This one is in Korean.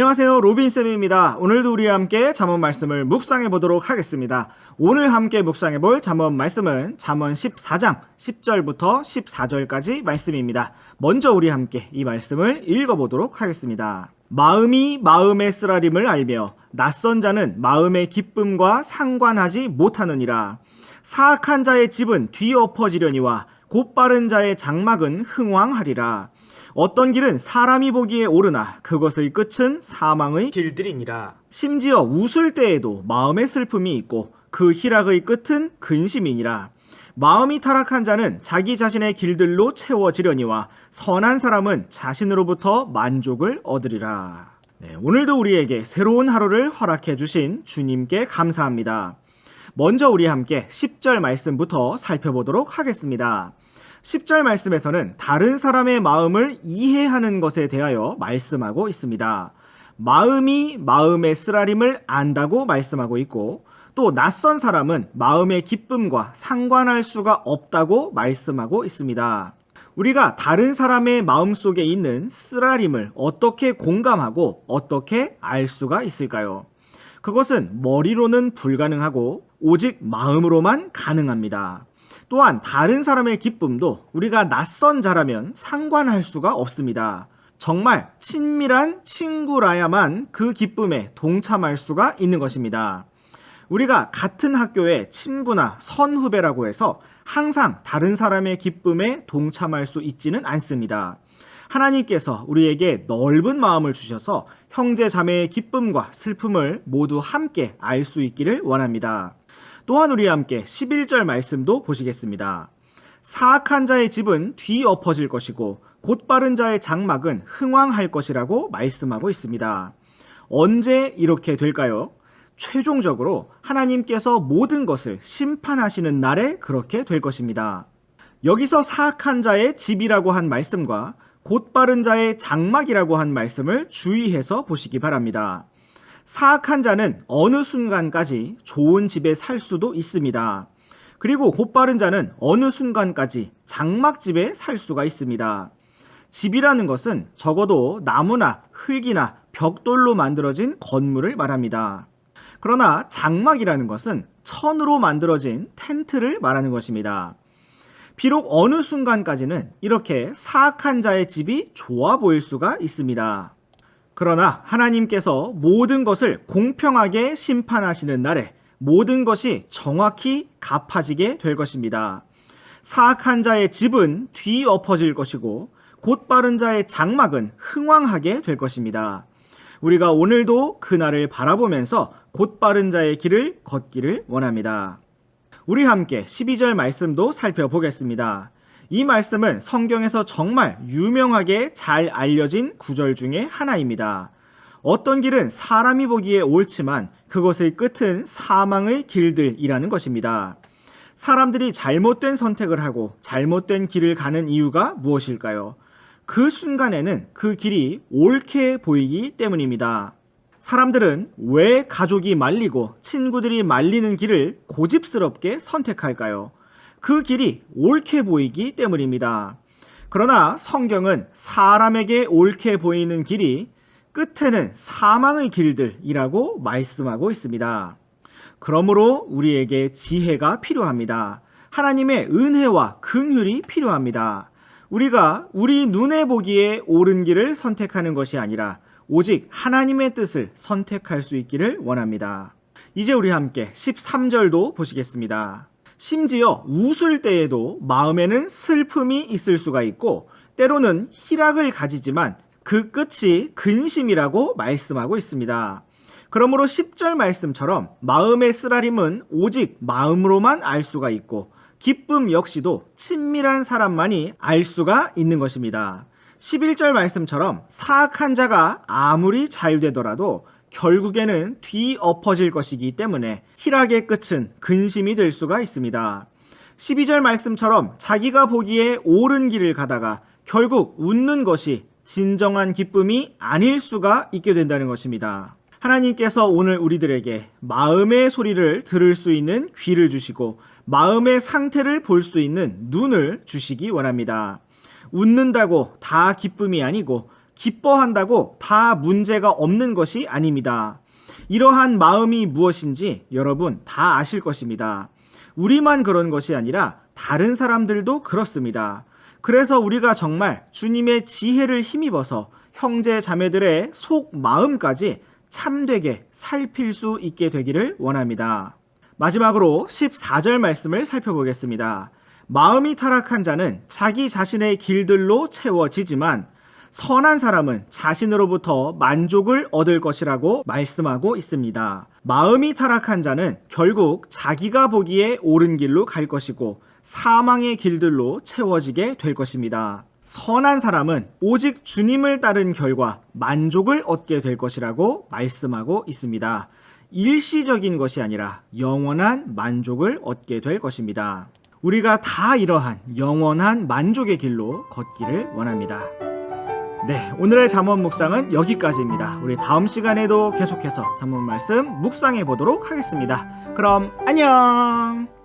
안녕하세요, 로빈쌤입니다. 오늘도 우리와 함께 잠언 말씀을 묵상해 보도록 하겠습니다. 오늘 함께 묵상해 볼 잠언 말씀은 잠언 14장 10절부터 14절까지 말씀입니다. 먼저 우리 함께 이 말씀을 읽어보도록 하겠습니다. 마음이 마음의 쓰라림을 알며 낯선 자는 마음의 기쁨과 상관하지 못하느니라. 사악한 자의 집은 뒤엎어지려니와 곧바른 자의 장막은 흥왕하리라. 어떤 길은 사람이 보기에 옳으나 그것의 끝은 사망의 길들이니라. 심지어 웃을 때에도 마음의 슬픔이 있고 그 희락의 끝은 근심이니라. 마음이 타락한 자는 자기 자신의 길들로 채워지려니와 선한 사람은 자신으로부터 만족을 얻으리라. 오늘도 우리에게 새로운 하루를 허락해 주신 주님께 감사합니다. 먼저 우리 함께 10절 말씀부터 살펴보도록 하겠습니다. 10절 말씀에서는 다른 사람의 마음을 이해하는 것에 대하여 말씀하고 있습니다. 마음이 마음의 쓰라림을 안다고 말씀하고 있고, 또 낯선 사람은 마음의 기쁨과 상관할 수가 없다고 말씀하고 있습니다. 우리가 다른 사람의 마음 속에 있는 쓰라림을 어떻게 공감하고 어떻게 알 수가 있을까요? 그것은 머리로는 불가능하고 오직 마음으로만 가능합니다. 또한 다른 사람의 기쁨도 우리가 낯선 자라면 상관할 수가 없습니다. 정말 친밀한 친구라야만 그 기쁨에 동참할 수가 있는 것입니다. 우리가 같은 학교의 친구나 선후배라고 해서 항상 다른 사람의 기쁨에 동참할 수 있지는 않습니다. 하나님께서 우리에게 넓은 마음을 주셔서 형제 자매의 기쁨과 슬픔을 모두 함께 알 수 있기를 원합니다. 또한 우리와 함께 11절 말씀도 보시겠습니다. 사악한 자의 집은 뒤엎어질 것이고 곧바른 자의 장막은 흥왕할 것이라고 말씀하고 있습니다. 언제 이렇게 될까요? 최종적으로 하나님께서 모든 것을 심판하시는 날에 그렇게 될 것입니다. 여기서 사악한 자의 집이라고 한 말씀과 곧바른 자의 장막이라고 한 말씀을 주의해서 보시기 바랍니다. 사악한 자는 어느 순간까지 좋은 집에 살 수도 있습니다. 그리고 곧바른 자는 어느 순간까지 장막집에 살 수가 있습니다. 집이라는 것은 적어도 나무나 흙이나 벽돌로 만들어진 건물을 말합니다. 그러나 장막이라는 것은 천으로 만들어진 텐트를 말하는 것입니다. 비록 어느 순간까지는 이렇게 사악한 자의 집이 좋아 보일 수가 있습니다. 그러나 하나님께서 모든 것을 공평하게 심판하시는 날에 모든 것이 정확히 갚아지게 될 것입니다. 사악한 자의 집은 뒤엎어질 것이고 곧바른 자의 장막은 흥왕하게 될 것입니다. 우리가 오늘도 그날을 바라보면서 곧바른 자의 길을 걷기를 원합니다. 우리 함께 12절 말씀도 살펴보겠습니다. 이 말씀은 성경에서 정말 유명하게 잘 알려진 구절 중에 하나입니다. 어떤 길은 사람이 보기에 옳지만 그것의 끝은 사망의 길들이라는 것입니다. 사람들이 잘못된 선택을 하고 잘못된 길을 가는 이유가 무엇일까요? 그 순간에는 그 길이 옳게 보이기 때문입니다. 사람들은 왜 가족이 말리고 친구들이 말리는 길을 고집스럽게 선택할까요? 그 길이 옳게 보이기 때문입니다. 그러나 성경은 사람에게 옳게 보이는 길이 끝에는 사망의 길들이라고 말씀하고 있습니다. 그러므로 우리에게 지혜가 필요합니다. 하나님의 은혜와 긍휼이 필요합니다. 우리가 우리 눈에 보기에 옳은 길을 선택하는 것이 아니라 오직 하나님의 뜻을 선택할 수 있기를 원합니다. 이제 우리 함께 13절도 보시겠습니다. 심지어 웃을 때에도 마음에는 슬픔이 있을 수가 있고 때로는 희락을 가지지만 그 끝이 근심이라고 말씀하고 있습니다. 그러므로 10절 말씀처럼 마음의 쓰라림은 오직 마음으로만 알 수가 있고 기쁨 역시도 친밀한 사람만이 알 수가 있는 것입니다. 11절 말씀처럼 사악한 자가 아무리 잘 되더라도 결국에는 뒤엎어질 것이기 때문에 희락의 끝은 근심이 될 수가 있습니다. 12절 말씀처럼 자기가 보기에 옳은 길을 가다가 결국 웃는 것이 진정한 기쁨이 아닐 수가 있게 된다는 것입니다. 하나님께서 오늘 우리들에게 마음의 소리를 들을 수 있는 귀를 주시고 마음의 상태를 볼 수 있는 눈을 주시기 원합니다. 웃는다고 다 기쁨이 아니고 기뻐한다고 다 문제가 없는 것이 아닙니다. 이러한 마음이 무엇인지 여러분 다 아실 것입니다. 우리만 그런 것이 아니라 다른 사람들도 그렇습니다. 그래서 우리가 정말 주님의 지혜를 힘입어서 형제 자매들의 속 마음까지 참되게 살필 수 있게 되기를 원합니다. 마지막으로 14절 말씀을 살펴보겠습니다. 마음이 타락한 자는 자기 자신의 길들로 채워지지만 선한 사람은 자신으로부터 만족을 얻을 것이라고 말씀하고 있습니다. 마음이 타락한 자는 결국 자기가 보기에 옳은 길로 갈 것이고 사망의 길들로 채워지게 될 것입니다. 선한 사람은 오직 주님을 따른 결과 만족을 얻게 될 것이라고 말씀하고 있습니다. 일시적인 것이 아니라 영원한 만족을 얻게 될 것입니다. 우리가 다 이러한 영원한 만족의 길로 걷기를 원합니다. 네, 오늘의 잠언 묵상은 여기까지입니다. 우리 다음 시간에도 계속해서 잠언 말씀 묵상해 보도록 하겠습니다. 그럼 안녕!